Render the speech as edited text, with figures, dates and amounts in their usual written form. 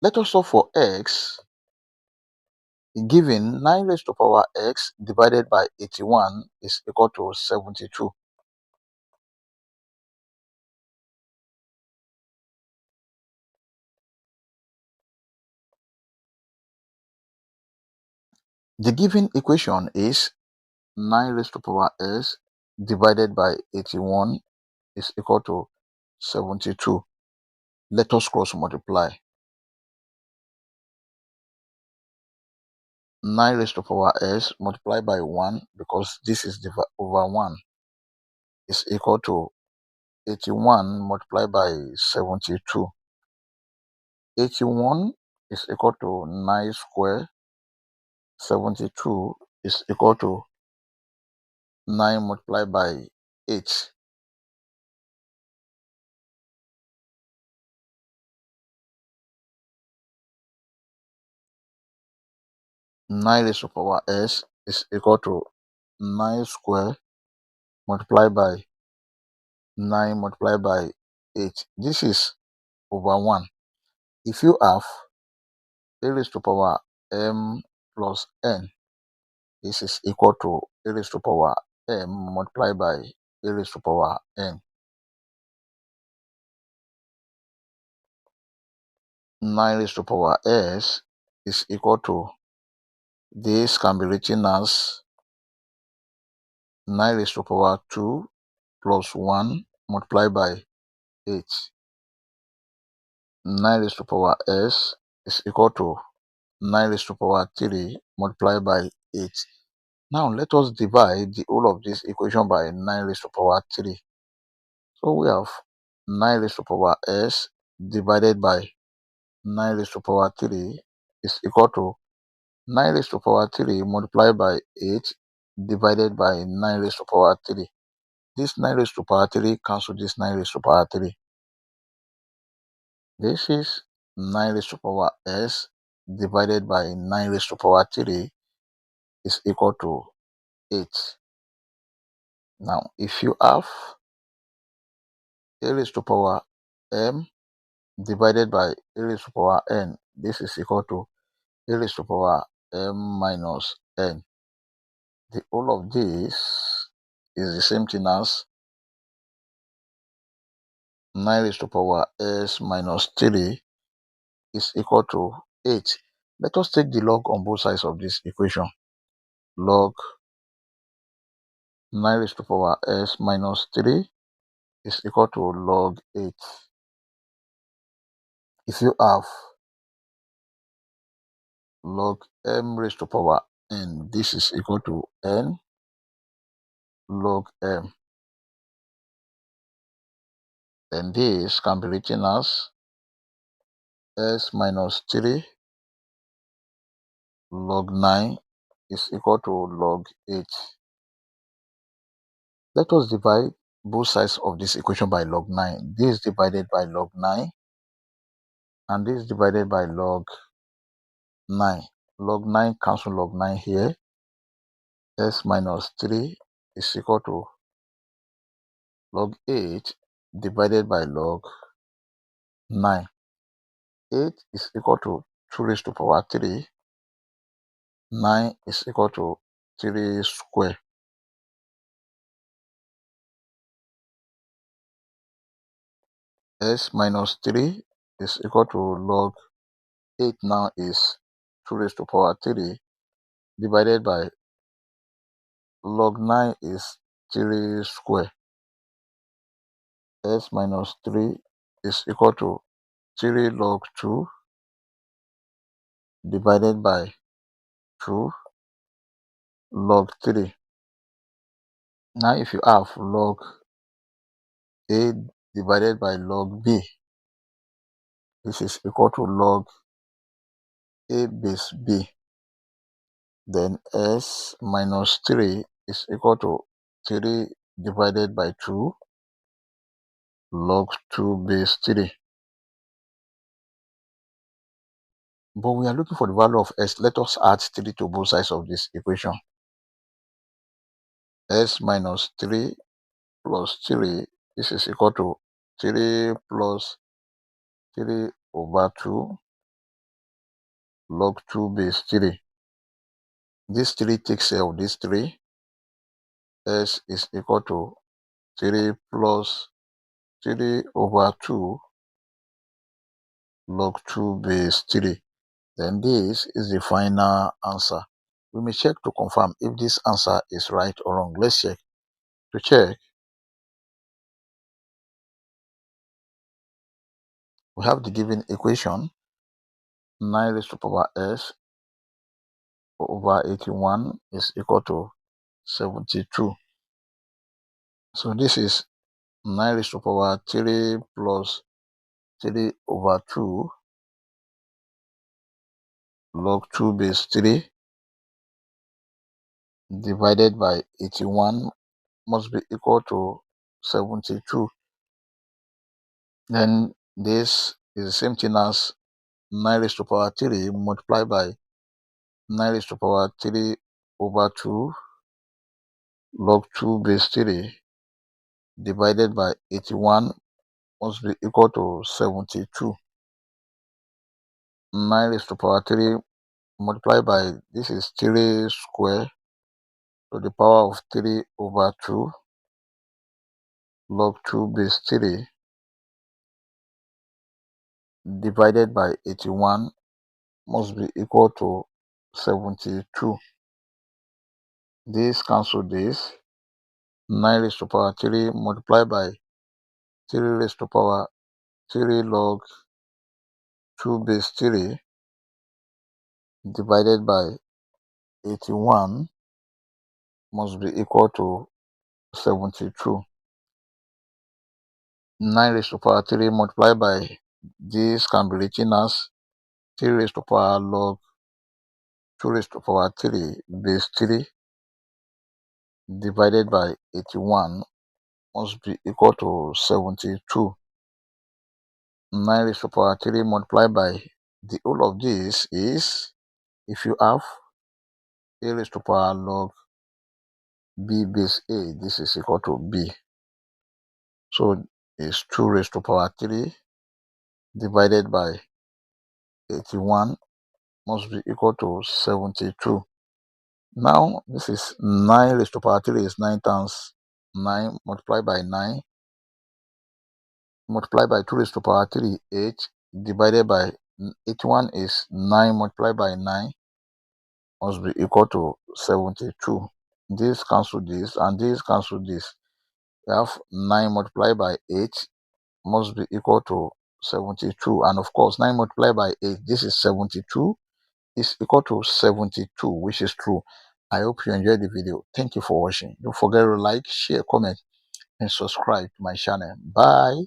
Let us solve for x. Given 9 raised to power x divided by 81 is equal to 72. The given equation is 9 raised to power x divided by 81 is equal to 72. Let us cross multiply. 9 raised to power s multiplied by 1, because this is over 1, is equal to 81 multiplied by 72. 81 is equal to 9 square. 72 is equal to 9 multiplied by 8. Nine raised to power s is equal to 9 square multiplied by 9 multiplied by 8. This is over 1. If you have a raised to power m plus n, this is equal to a raised to power m multiplied by a raised to power n. 9 raised to power s is equal to, this can be written as 9 raised to power 2 plus 1 multiplied by 8. 9 raised to power s is equal to 9 raised to power 3 multiplied by 8. Now let us divide the whole of this equation by 9 raised to power 3. So we have 9 raised to power s divided by 9 raised to power 3 is equal to 9 raised to power 3 multiplied by 8 divided by 9 raised to power 3. This 9 raised to power 3 cancel this 9 raised to power 3. This is 9 raised to power s divided by 9 raised to power 3 is equal to 8. Now, if you have a raised to power m divided by a raised to power n, this is equal to a raised to power m minus n. The whole of this is the same thing as 9 raised to power s minus 3 is equal to 8. Let us take the log on both sides of this equation. Log 9 raised to power s minus 3 is equal to log 8. If you have log m raised to power n, this is equal to n log m. Then this can be written as s minus 3 log 9 is equal to log 8. Let us divide both sides of this equation by log 9. This divided by log 9 and this divided by log 9. Log 9 cancel log 9 here. S minus 3 is equal to log 8 divided by log 9. 8 is equal to 2 raised to power 3. 9 is equal to 3 square. S minus 3 is equal to log 8 now is 2 raised to power 3 divided by log 9 is 3 square. S minus 3 is equal to 3 log 2 divided by 2 log 3. Now if you have log A divided by log B, this is equal to log A base B. Then S minus 3 is equal to 3 divided by 2 log 2 base 3. But we are looking for the value of S. Let us add 3 to both sides of this equation. S minus 3 plus 3, this is equal to 3 plus 3 over 2 log 2 base 3. This 3 takes care of this 3. S is equal to 3 plus 3 over 2 log 2 base 3. Then this is the final answer. We may check to confirm if this answer is right or wrong. Let's check. To check, we have the given equation 9 raised to power s over 81 is equal to 72. So this is 9 raised to power 3 plus 3 over 2 log 2 base 3 divided by 81 must be equal to 72. Then this is the same thing as 9 raised to power 3 multiplied by 9 raised to power 3 over 2 log 2 base 3 divided by 81 must be equal to 72. 9 raised to power 3 multiplied by, this is 3 square to the power of 3 over 2 log 2 base 3 divided by 81 must be equal to 72. This cancel this. 9 raised to power 3 multiplied by 3 raised to power 3 log 2 base 3 divided by 81 must be equal to 72. 9 raised to power 3 multiplied by, this can be written as 3 raised to power log 2 raised to power 3 base 3 divided by 81 must be equal to 72. 9 raised to power 3 multiplied by, the whole of this is, if you have a raised to power log b base a, this is equal to b. So it's 2 raised to power 3 divided by 81 must be equal to 72. Now this is 9 raised to power 3 is 9 times 9 multiplied by 9 multiplied by 2 raised to power 3 8 divided by 81 is 9 multiplied by 9 must be equal to 72. This cancel this and this cancel this. We have 9 multiplied by 8 must be equal to 72, and of course 9 multiplied by 8, this is 72, is equal to 72, which is true. I hope you enjoyed the video. Thank you for watching. Don't forget to like, share, comment, and subscribe to my channel. Bye.